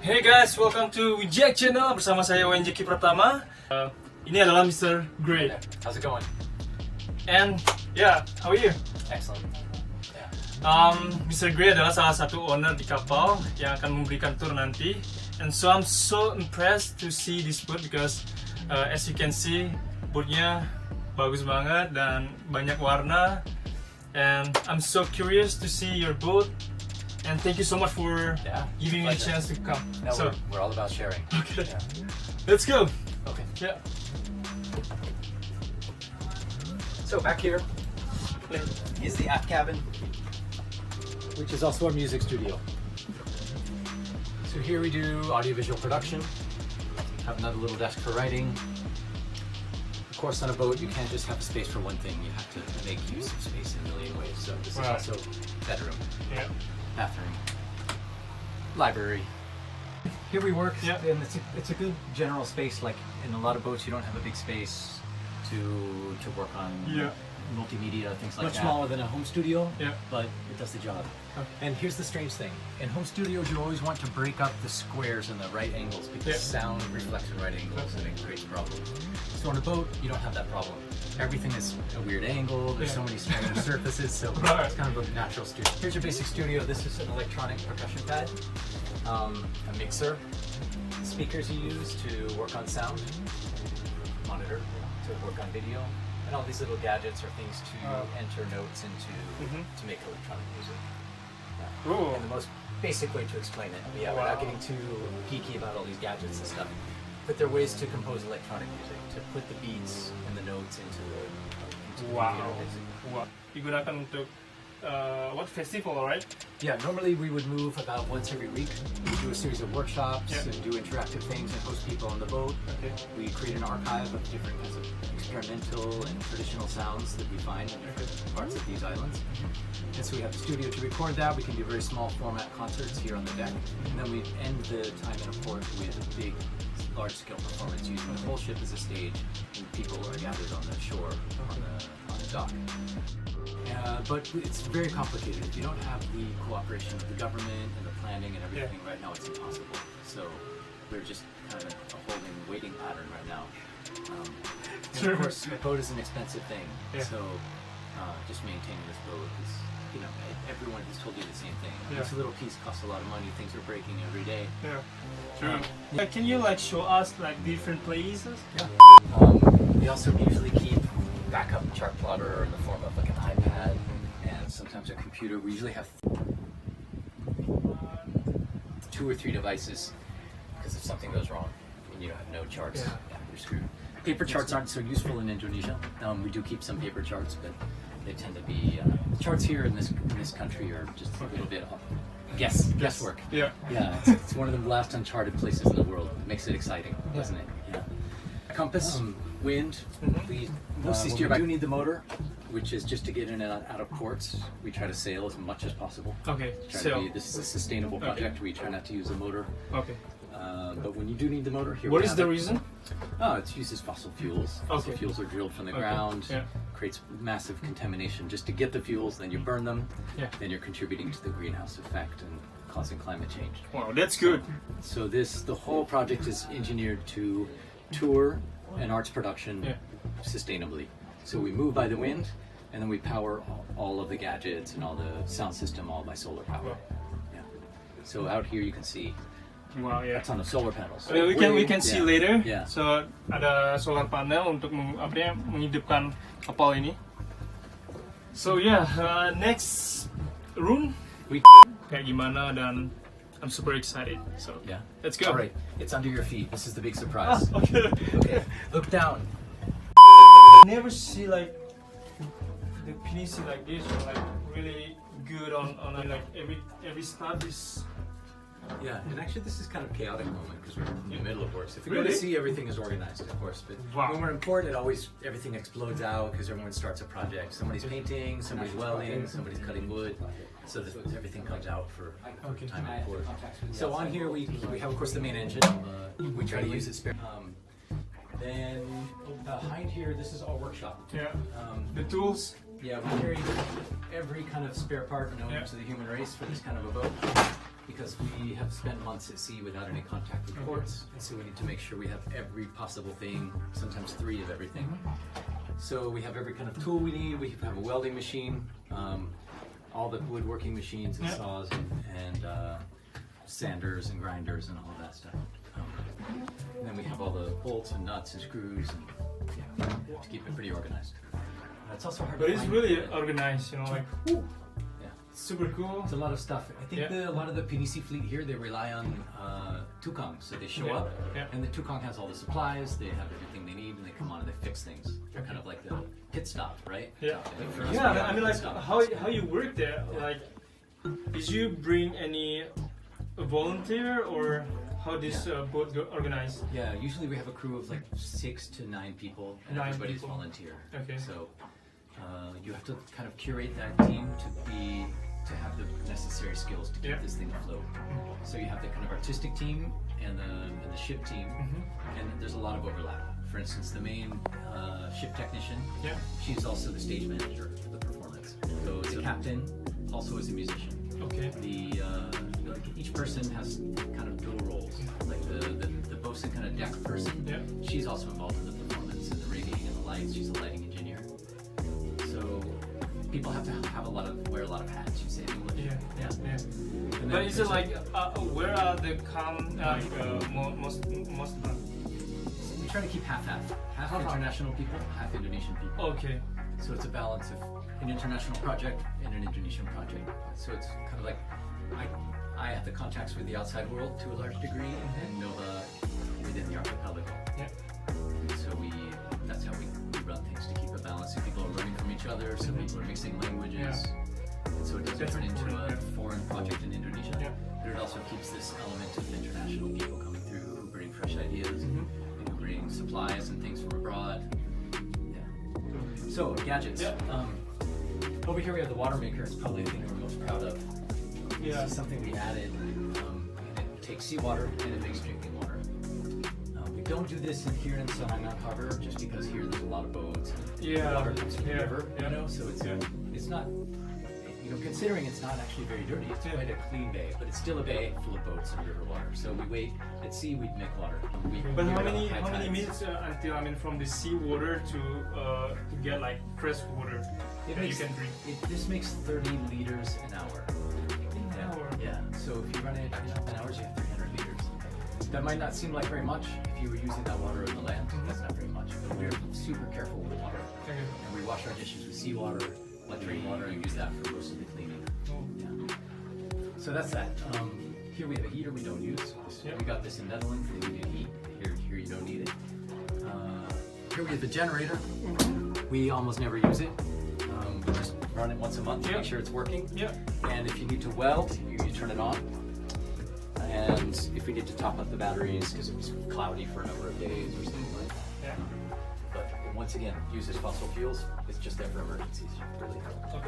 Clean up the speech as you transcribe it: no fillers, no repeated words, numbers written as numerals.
Hey guys, welcome to Jack Channel bersama saya WNJK pertama. Ini adalah Mr. Gray. How's it going? And yeah, how are you? Excellent. Mr. Gray adalah salah satu owner di kapal yang akan memberikan tour nanti. And so I'm so impressed to see this boat because as you can see, boatnya bagus banget dan banyak warna. And I'm so curious to see your boat. And thank you so much for giving me a chance to come. No, we're all about sharing. Okay, let's go. Okay. Yeah. So back here is the aft cabin, which is also our music studio. So here we do audiovisual production. Have another little desk for writing. Of course, on a boat, you can't just have a space for one thing. You have to make use of space in a million ways. So this is also bedroom. Yeah. Bathroom, library. Here we work, and it's a good general space. Like in a lot of boats, you don't have a big space to work on multimedia, things like that. Much smaller than a home studio, but it does the job. Okay. And here's the strange thing: in home studios, you always want to break up the squares and the right angles because sound reflects in right angles, and it creates problems. So on a boat, you don't have that problem. Everything is a weird angle. There's so many strange surfaces, so it's kind of a natural studio. Here's your basic studio. This is an electronic percussion pad, a mixer, speakers you use to work on sound, monitor to work on video, and all these little gadgets are things to enter notes into to make electronic music. And the most basic way to explain it, without getting too geeky about all these gadgets and stuff, but there are ways to compose electronic music, to put the beats and the notes into the computer, basically. Wow. Digunakan untuk what festival, right? Yeah, normally we would move about once every week. We do a series of workshops and do interactive things and host people on the boat. Okay. We create an archive of different kinds of experimental and traditional sounds that we find in different parts of these islands. And so we have a studio to record that. We can do very small format concerts here on the deck. And then we end the time in a port with a big, large-scale performance using the whole ship as a stage, and people are gathered on the shore, on the dock. But it's very complicated. If you don't have the cooperation of the government and the planning and everything, right now it's impossible. So we're just kind of a holding, waiting pattern right now. Of course, a boat is an expensive thing, so just maintaining this boat is, everyone has told you the same thing. This little piece costs a lot of money. Things are breaking every day. Can you show us different places? We also usually keep backup chart plotter in the form of an iPad and sometimes a computer. We usually have 2 or 3 devices because if something goes wrong and you don't have no charts, you're screwed. Paper charts aren't so useful in Indonesia. We do keep some paper charts, but they tend to be charts here in this country are just a little bit guesswork. It's one of the last uncharted places in the world. It makes it exciting, doesn't it? Compass, wind. We mostly steer by. We do need the motor, which is just to get in and out of ports. We try to sail as much as possible. Okay. This is a sustainable project. We try not to use a motor. Okay. But when you do need the motor, what is the reason? It uses fossil fuels. Fossil fuels are drilled from the ground. Creates massive contamination just to get the fuels. Then you burn them. Then you're contributing to the greenhouse effect and causing climate change. Wow, that's good. So the whole project is engineered to tour and arts production sustainably. So we move by the wind, and then we power all of the gadgets and all the sound system all by solar power. So out here you can see. Wow, That's on the solar panels. We can see later. So ada solar panel untuk menghidupkan kapal ini. So next room kayak gimana, dan I'm super excited. So let's go. All right, it's under your feet. This is the big surprise. Okay. Look down. I never see the PVC like this, or really good on every stuff is. And actually this is kind of a chaotic moment because we're in the middle of work. So if you go to sea, everything is organized, of course. But when we're in port, everything explodes out because everyone starts a project. Somebody's painting, somebody's welding, somebody's cutting wood. So everything comes out for time in port. So on here we have, of course, the main engine. We try to use it spare. Then behind here, this is our workshop. The tools. Yeah, we carry every kind of spare part known to the human race for this kind of a boat. because we have spent months at sea without any contact with ports, and so we need to make sure we have every possible thing, sometimes 3 of everything. So we have every kind of tool we need. We have a welding machine, all the woodworking machines and saws and sanders and grinders and all that stuff. And then we have all the bolts and nuts and screws and, to keep it pretty organized. It's also hard But to it's find. really organized, you know, like, whew, super cool. It's a lot of stuff. I think a lot of the PDC fleet here, they rely on Tukang, so they show up, and the Tukang has all the supplies, they have everything they need, and they come on and they fix things. They're kind of like the pit stop, right? Yeah. And for us, Yeah, we have I mean, a like, pit stop. how you work there? Like, did you bring any volunteer, or how this boat organized? Yeah, usually we have a crew of like 6 to 9 people, and 9 everybody's people. volunteer. Okay. So you have to kind of curate that team to have the necessary skills to keep this thing afloat. So you have the kind of artistic team and the ship team, and there's a lot of overlap. For instance, the main ship technician, she's also the stage manager for the performance. So the captain also is a musician. Okay. Like each person has kind of dual roles. Like the bosun kind of deck person, she's also involved in the performance and the rigging and the lights. She's a lighting engineer. So people have to wear a lot of hats. You say in English. Yeah. And But then is it there's like, where are the most of them? we try to keep half international people, half Indonesian people. Okay. So it's a balance of an international project and an Indonesian project. So it's kind of like I have the contacts with the outside world to a large degree, and Nova within the archipelago. Yeah. So that's how we run things to keep a balance. So people are learning from each other, so people are mixing languages. And so it doesn't turn into a foreign project in Indonesia, but it also keeps this element of international people coming through who bring fresh ideas and who bring supplies and things from abroad. So, gadgets. Over here we have the water maker. It's probably the thing we're most proud of. This is something we added, and it takes seawater and it makes drinking water. We don't do this here in Sonangan Harbor just because here there's a lot of boats. And water comes from the river, you know, so it's not, you know, considering it's not actually very dirty, it's quite a clean bay, but it's still a bay full of boats and river water. So we wait, at sea we'd make water. But how many minutes until, I mean, from the seawater to get like fresh water that you can drink? This makes 30 liters an hour. Yeah, so if you run it 10 hours, you have 300 liters. That might not seem like very much if you were using that water in the land. That's not very much, but we're super careful with water. Okay. And we wash our dishes with seawater, latrine water, and use that for most of the cleaning. Yeah. So that's that. Here we have a heater we don't use. We got this in Netherlands, they need heat. Here you don't need it. Here we have the generator. We almost never use it. We just run it once a month to make sure it's working. And if you need to weld, you turn it on. And if we need to top up the batteries because it was cloudy for a number of days or something like that. But once again, uses fossil fuels. It's just there for emergencies. Really helpful.